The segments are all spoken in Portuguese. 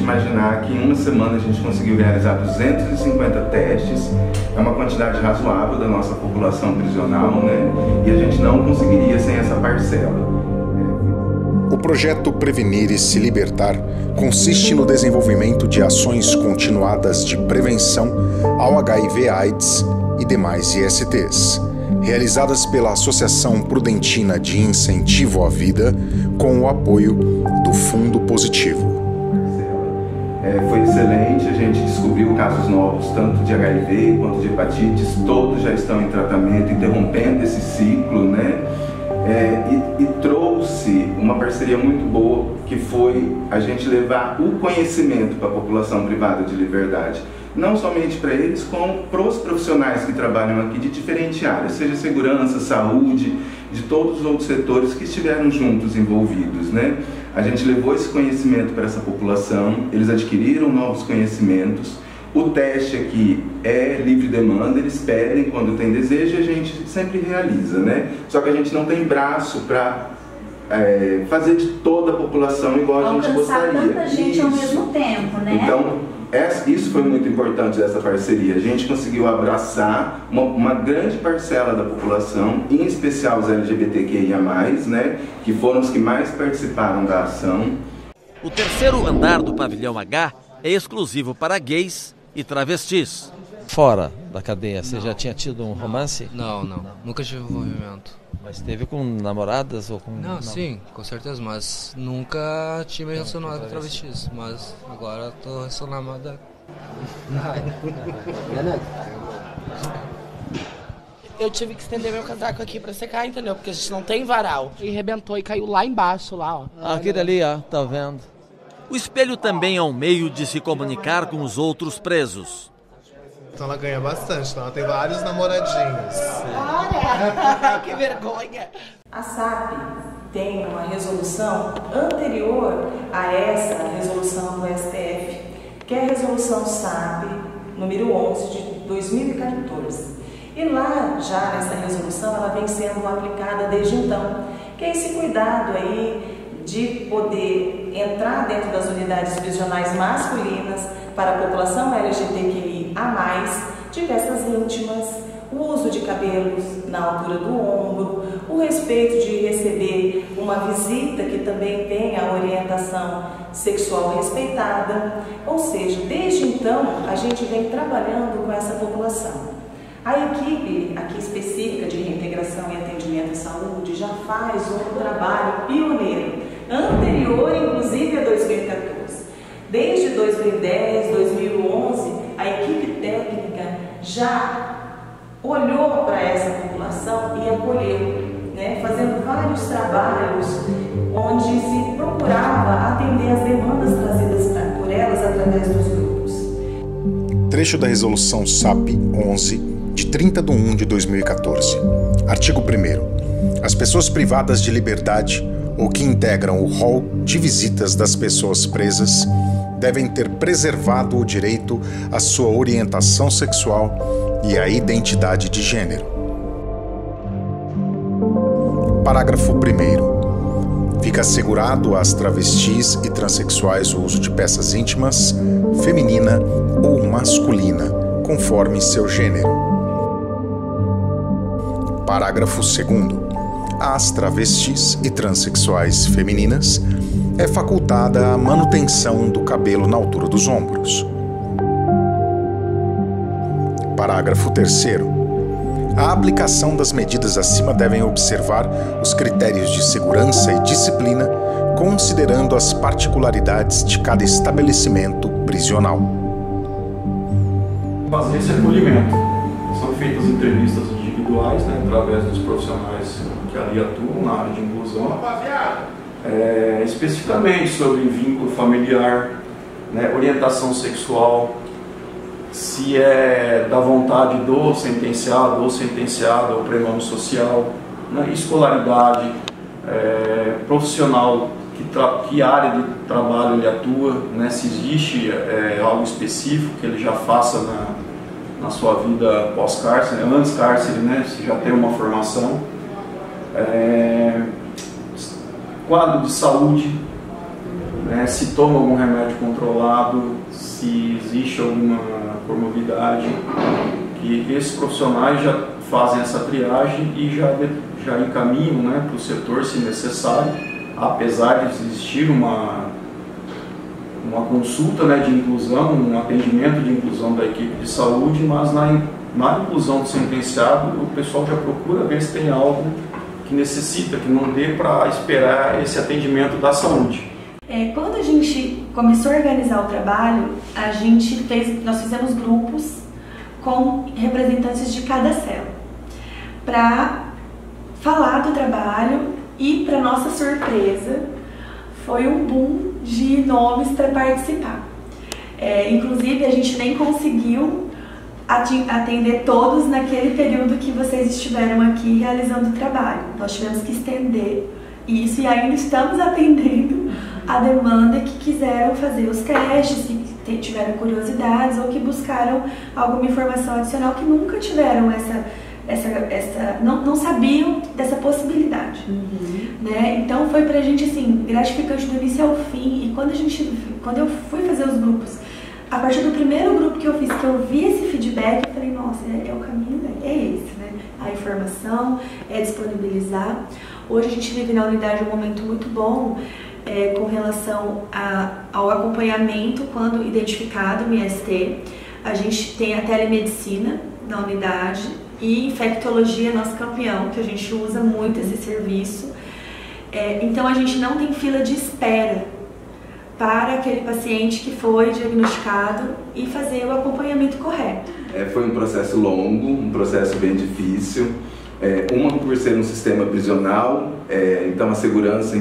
imaginar que em uma semana a gente conseguiu realizar 250 testes, é uma quantidade razoável da nossa população prisional, né? E a gente não conseguiria sem essa parcela. O projeto Prevenir e se Libertar consiste no desenvolvimento de ações continuadas de prevenção ao HIV/AIDS e demais ISTs, realizadas pela Associação Prudentina de Incentivo à Vida, com o apoio do Fundo Positivo. Foi excelente, a gente descobriu casos novos, tanto de HIV quanto de hepatites, todos já estão em tratamento, interrompendo esse ciclo, né? E trouxe uma parceria muito boa, que foi a gente levar o conhecimento para a população privada de liberdade. Não somente para eles, como para os profissionais que trabalham aqui de diferentes áreas, seja segurança, saúde, de todos os outros setores que estiveram juntos envolvidos, né? A gente levou esse conhecimento para essa população, eles adquiriram novos conhecimentos. O teste aqui é livre demanda, eles pedem quando tem desejo e a gente sempre realiza, né? Só que a gente não tem braço para fazer de toda a população igual a gente gostaria. Alcançar tanta gente ao mesmo tempo, né? Então, isso foi muito importante dessa parceria. A gente conseguiu abraçar uma grande parcela da população, em especial os LGBTQIA+, né? Que foram os que mais participaram da ação. O terceiro andar do pavilhão H é exclusivo para gays e travestis. Fora da cadeia, você já tinha tido um romance? Não. Nunca tive envolvimento. Mas teve com namoradas ou com... Não, sim, com certeza, mas nunca tive relacionado com travestis. Mas agora tô relacionada. Eu tive que estender meu casaco aqui pra secar, entendeu? Porque a gente não tem varal. E arrebentou e caiu lá embaixo, lá, ó. Aquele ali, ó, tá vendo? O espelho também é um meio de se comunicar com os outros presos. Então ela ganha bastante, então ela tem vários namoradinhos. Olha, que vergonha. A SAP tem uma resolução anterior a essa resolução do STF, que é a resolução SAP número 11 de 2014. E lá, já nessa resolução, ela vem sendo aplicada desde então, que é esse cuidado aí de poder entrar dentro das unidades prisionais masculinas para a população LGBTQIA+, de peças íntimas, o uso de cabelos na altura do ombro, o respeito de receber uma visita que também tenha a orientação sexual respeitada. Ou seja, desde então, a gente vem trabalhando com essa população. A equipe aqui específica de reintegração e atendimento à saúde já faz um trabalho pioneiro, anterior inclusive a 2014. Desde 2010, 2011, a equipe técnica já olhou para essa população e acolheu, né, fazendo vários trabalhos onde se procurava atender as demandas trazidas por elas através dos grupos. Trecho da Resolução SAP 11, de 30/1 de 2014. Artigo 1º. As pessoas privadas de liberdade ou que integram o rol de visitas das pessoas presas devem ter preservado o direito à sua orientação sexual e à identidade de gênero. Parágrafo 1º. Fica assegurado às travestis e transexuais o uso de peças íntimas, feminina ou masculina, conforme seu gênero. Parágrafo 2º. Às travestis e transexuais femininas é facultada a manutenção do cabelo na altura dos ombros. Parágrafo 3º. A aplicação das medidas acima devem observar os critérios de segurança e disciplina, considerando as particularidades de cada estabelecimento prisional. Fazer esse acolhimento. São feitas entrevistas individuais, né, através dos profissionais que ali atuam na área de inclusão, especificamente sobre vínculo familiar, né, orientação sexual, se é da vontade do sentenciado ou sentenciada, ou prenome social, né, escolaridade, profissional, que área de trabalho ele atua, né, se existe algo específico que ele já faça na sua vida pós-cárcere, antes cárcere, né, se já tem uma formação. Quadro de saúde, né, se toma algum remédio controlado, se existe alguma comorbidade, que esses profissionais já fazem essa triagem e já encaminham, né, para o setor se necessário, apesar de existir uma consulta, né, de inclusão, um atendimento de inclusão da equipe de saúde, mas na inclusão do sentenciado o pessoal já procura ver se tem algo que necessita, que não dê para esperar esse atendimento da saúde. Quando a gente começou a organizar o trabalho, nós fizemos grupos com representantes de cada célula para falar do trabalho e, para nossa surpresa, foi um boom de nomes para participar. Inclusive, a gente nem conseguiu atender todos naquele período que vocês estiveram aqui realizando o trabalho. Nós tivemos que estender isso e ainda estamos atendendo a demanda que quiseram fazer os testes, que tiveram curiosidades ou que buscaram alguma informação adicional que nunca tiveram não sabiam dessa possibilidade. Né? Então foi pra gente assim, gratificante do início ao fim. E quando eu fui fazer os grupos, a partir do primeiro grupo que eu fiz, que eu vi esse feedback, eu falei, nossa, é o caminho, é esse, né? A informação, disponibilizar. Hoje a gente vive na unidade um momento muito bom com relação ao acompanhamento quando identificado no IST. A gente tem a telemedicina na unidade e infectologia, nosso campeão, que a gente usa muito esse serviço. Então a gente não tem fila de espera para aquele paciente que foi diagnosticado e fazer o acompanhamento correto. Foi um processo longo, um processo bem difícil. Uma por ser um sistema prisional, então a segurança,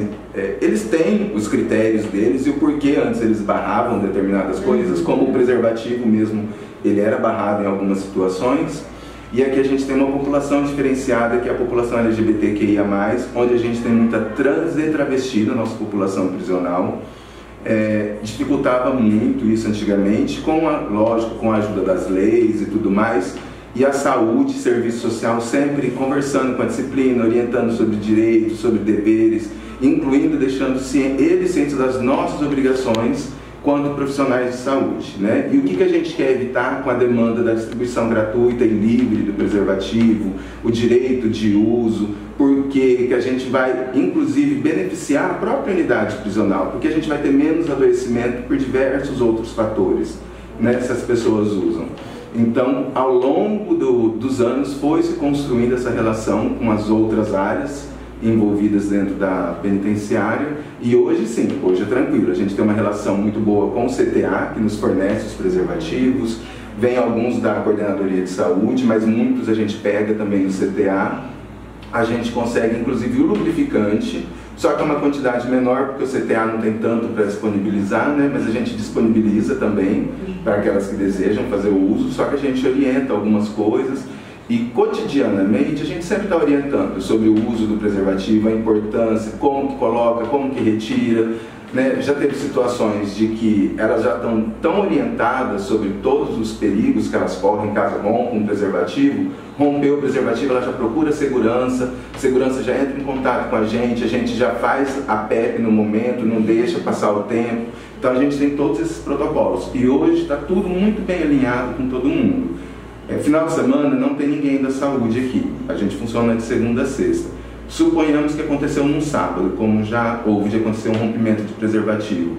eles têm os critérios deles e o porquê antes eles barravam determinadas coisas, como o preservativo mesmo, ele era barrado em algumas situações. E aqui a gente tem uma população diferenciada, que é a população LGBTQIA+, onde a gente tem muita trans e travesti na nossa população prisional. Dificultava muito isso antigamente, lógico, com a ajuda das leis e tudo mais, e a saúde, serviço social sempre conversando com a disciplina, orientando sobre direitos, sobre deveres, incluindo, deixando eles cientes das nossas obrigações quanto profissionais de saúde, né? E o que a gente quer evitar com a demanda da distribuição gratuita e livre do preservativo, o direito de uso, porque a gente vai, inclusive, beneficiar a própria unidade prisional, porque a gente vai ter menos adoecimento por diversos outros fatores, né, se as pessoas usam. Então, ao longo dos anos, foi se construindo essa relação com as outras áreas envolvidas dentro da penitenciária, e hoje sim, hoje é tranquilo, a gente tem uma relação muito boa com o CTA, que nos fornece os preservativos, vem alguns da Coordenadoria de Saúde, mas muitos a gente pega também no CTA, a gente consegue inclusive o lubrificante, só que é uma quantidade menor, porque o CTA não tem tanto para disponibilizar, né? Mas a gente disponibiliza também para aquelas que desejam fazer o uso, só que a gente orienta algumas coisas. E cotidianamente a gente sempre está orientando sobre o uso do preservativo, a importância, como que coloca, como que retira, né? Já teve situações de que elas já estão tão orientadas sobre todos os perigos que elas correm caso rompam um preservativo, rompeu o preservativo, ela já procura segurança já entra em contato com a gente já faz a PEP no momento, não deixa passar o tempo. Então a gente tem todos esses protocolos e hoje está tudo muito bem alinhado com todo mundo. Final de semana não tem ninguém da saúde aqui, a gente funciona de segunda a sexta. Suponhamos que aconteceu num sábado, como já houve de acontecer um rompimento de preservativo.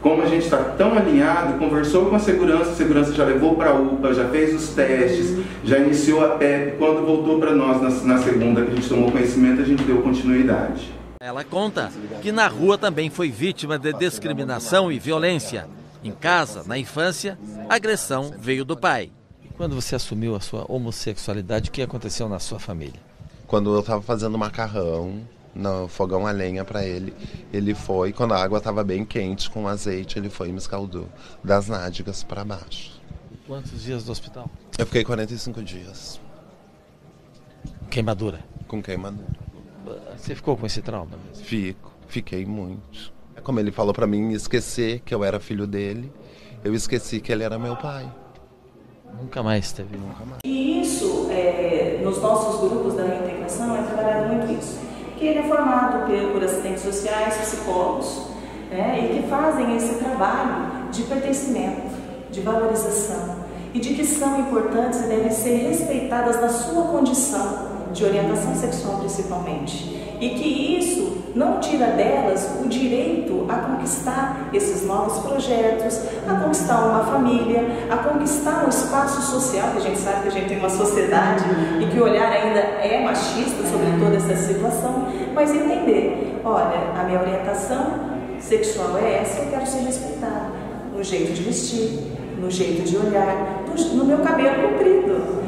Como a gente está tão alinhado, conversou com a segurança já levou para a UPA, já fez os testes, já iniciou a PEP, quando voltou para nós na segunda que a gente tomou conhecimento, a gente deu continuidade. Ela conta que na rua também foi vítima de discriminação e violência. Em casa, na infância, a agressão veio do pai. Quando você assumiu a sua homossexualidade, o que aconteceu na sua família? Quando eu estava fazendo macarrão no fogão a lenha para ele, ele foi, quando a água estava bem quente com azeite, ele foi e me escaldou das nádegas para baixo. Quantos dias do hospital? Eu fiquei 45 dias. Queimadura? Com queimadura. Você ficou com esse trauma mesmo? Fiquei muito. Como ele falou para mim esquecer que eu era filho dele, eu esqueci que ele era meu pai. Nunca mais teve. E isso, nos nossos grupos da reintegração, é trabalhado muito isso. Que ele é formado por assistentes sociais, psicólogos, e que fazem esse trabalho de pertencimento, de valorização e de que são importantes e devem ser respeitadas na sua condição de orientação sexual principalmente. E que isso não tira delas o direito a conquistar esses novos projetos, a conquistar uma família, a conquistar um espaço social, que a gente sabe que a gente tem uma sociedade e que o olhar ainda é machista sobre toda essa situação, mas entender, olha, a minha orientação sexual é essa, eu quero ser respeitada no jeito de vestir, no jeito de olhar, no meu cabelo comprido.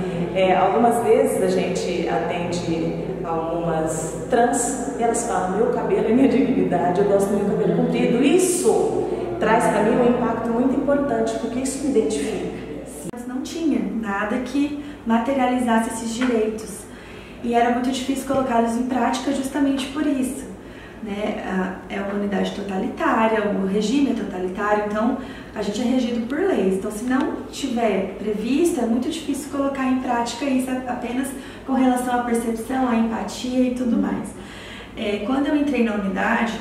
Algumas vezes a gente atende algumas trans e elas falam, meu cabelo é minha dignidade, eu gosto do meu cabelo comprido. Isso traz para mim um impacto muito importante, porque isso me identifica. Mas não tinha nada que materializasse esses direitos e era muito difícil colocá-los em prática justamente por isso. É uma unidade totalitária, o regime é totalitário, então a gente é regido por leis. Então, se não tiver previsto, é muito difícil colocar em prática isso apenas com relação à percepção, à empatia e tudo mais. Quando eu entrei na unidade,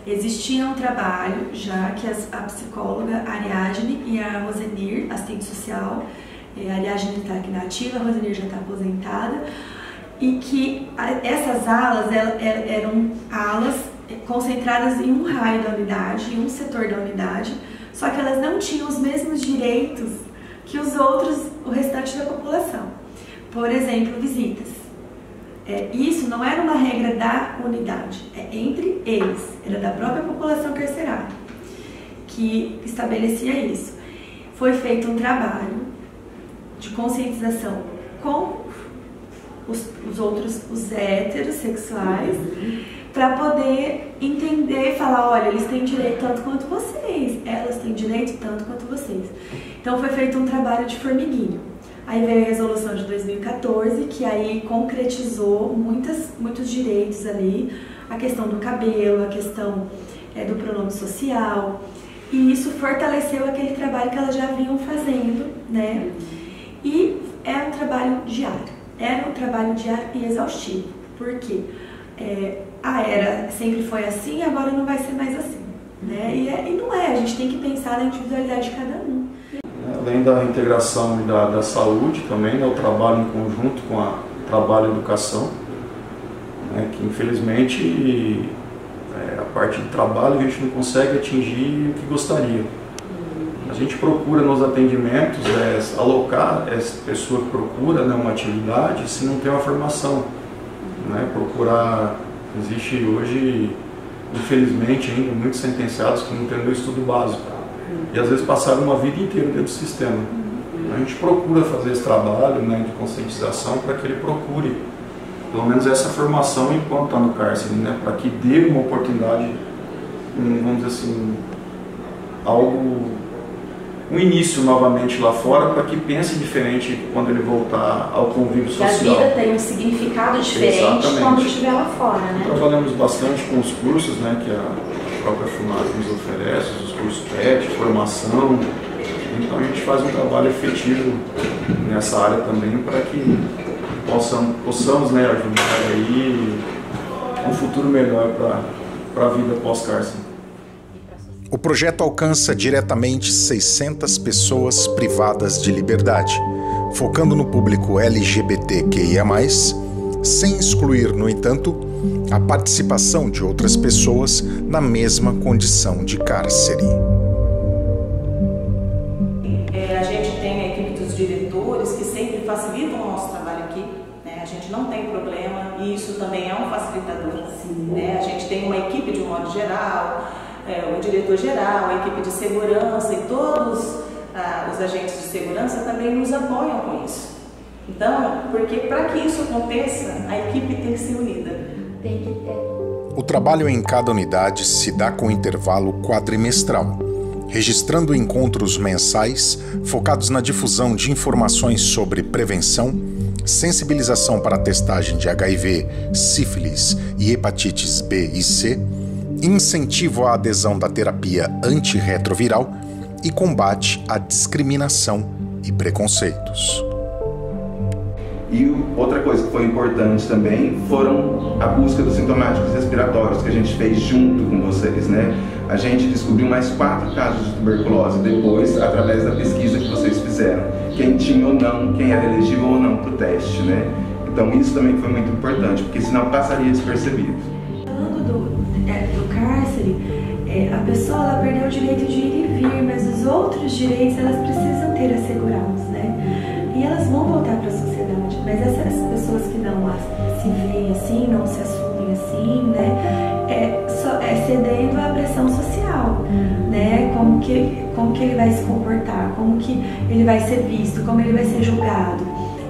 existia um trabalho já que a psicóloga Ariadne e a Rosenir, assistente social, a Ariadne está aqui na ativa, a Rosenir já está aposentada, e que essas alas eram alas concentradas em um raio da unidade, em um setor da unidade, só que elas não tinham os mesmos direitos que o restante da população. Por exemplo, visitas. Isso não era uma regra da unidade, é entre eles, era da própria população carcerária que estabelecia isso. Foi feito um trabalho de conscientização com os heterossexuais, para poder entender e falar, olha, eles têm direito tanto quanto vocês, elas têm direito tanto quanto vocês. Então foi feito um trabalho de formiguinho. Aí veio a resolução de 2014, que aí concretizou muitos direitos ali, a questão do cabelo, a questão do pronome social, e isso fortaleceu aquele trabalho que elas já vinham fazendo, né? E era um trabalho diário. Era um trabalho diário e exaustivo, porque sempre foi assim, agora não vai ser mais assim, né? E não é, a gente tem que pensar na individualidade de cada um. Além da integração e da saúde também, o trabalho em conjunto com o trabalho e educação, que infelizmente a parte de trabalho a gente não consegue atingir o que gostaria. A gente procura nos atendimentos alocar essa pessoa que procura uma atividade se não tem uma formação. Procurar, existe hoje, infelizmente, ainda muitos sentenciados que não têm o estudo básico. E às vezes passaram uma vida inteira dentro do sistema. A gente procura fazer esse trabalho de conscientização para que ele procure, pelo menos essa formação enquanto está no cárcere, para que dê uma oportunidade, vamos dizer assim, um início novamente lá fora, para que pense diferente quando ele voltar ao convívio social. Que a vida tem um significado diferente. Exatamente. Quando estiver lá fora, né? Trabalhamos bastante com os cursos, que a própria FUNASP nos oferece, os cursos PET, formação. Então a gente faz um trabalho efetivo nessa área também, para que possamos ajudar aí um futuro melhor para a vida pós-cárcere. O projeto alcança diretamente 600 pessoas privadas de liberdade, focando no público LGBTQIA+, sem excluir, no entanto, a participação de outras pessoas na mesma condição de cárcere. A gente tem a equipe dos diretores que sempre facilitam o nosso trabalho aqui, a gente não tem problema e isso também é um facilitador. A gente tem uma equipe de um modo geral, o diretor-geral, a equipe de segurança e todos os agentes de segurança também nos apoiam com isso. Então, porque para que isso aconteça, a equipe tem que ser unida. Tem que ter. O trabalho em cada unidade se dá com intervalo quadrimestral, registrando encontros mensais focados na difusão de informações sobre prevenção, sensibilização para a testagem de HIV, sífilis e hepatites B e C, incentivo à adesão da terapia antirretroviral e combate à discriminação e preconceitos. E outra coisa que foi importante também foram a busca dos sintomáticos respiratórios que a gente fez junto com vocês, A gente descobriu mais 4 casos de tuberculose depois, através da pesquisa que vocês fizeram. Quem tinha ou não, quem era elegível ou não para o teste, né? Então isso também foi muito importante, porque senão passaria despercebido. Falando do cárcere, a pessoa ela perdeu o direito de ir e vir, mas os outros direitos elas precisam ter assegurados, né? E elas vão voltar para a sociedade, mas essas pessoas que não se veem assim, não se assumem assim, né? Cedendo à pressão social, né? Como que ele vai se comportar, como que ele vai ser visto, como ele vai ser julgado,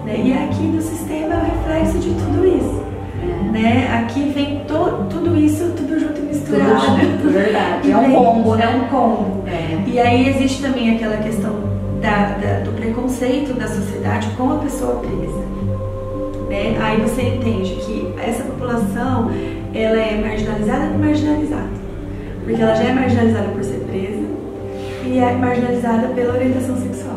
né? E aqui no sistema é o reflexo de tudo isso, né? Aqui vem tudo isso, tudo junto e misturado. Tudo junto, verdade. É um combo, né? É um combo. E aí existe também aquela questão do preconceito da sociedade com a pessoa presa, né? Aí você entende que essa população ela é marginalizada por marginalizada, porque ela já é marginalizada por ser presa e é marginalizada pela orientação sexual.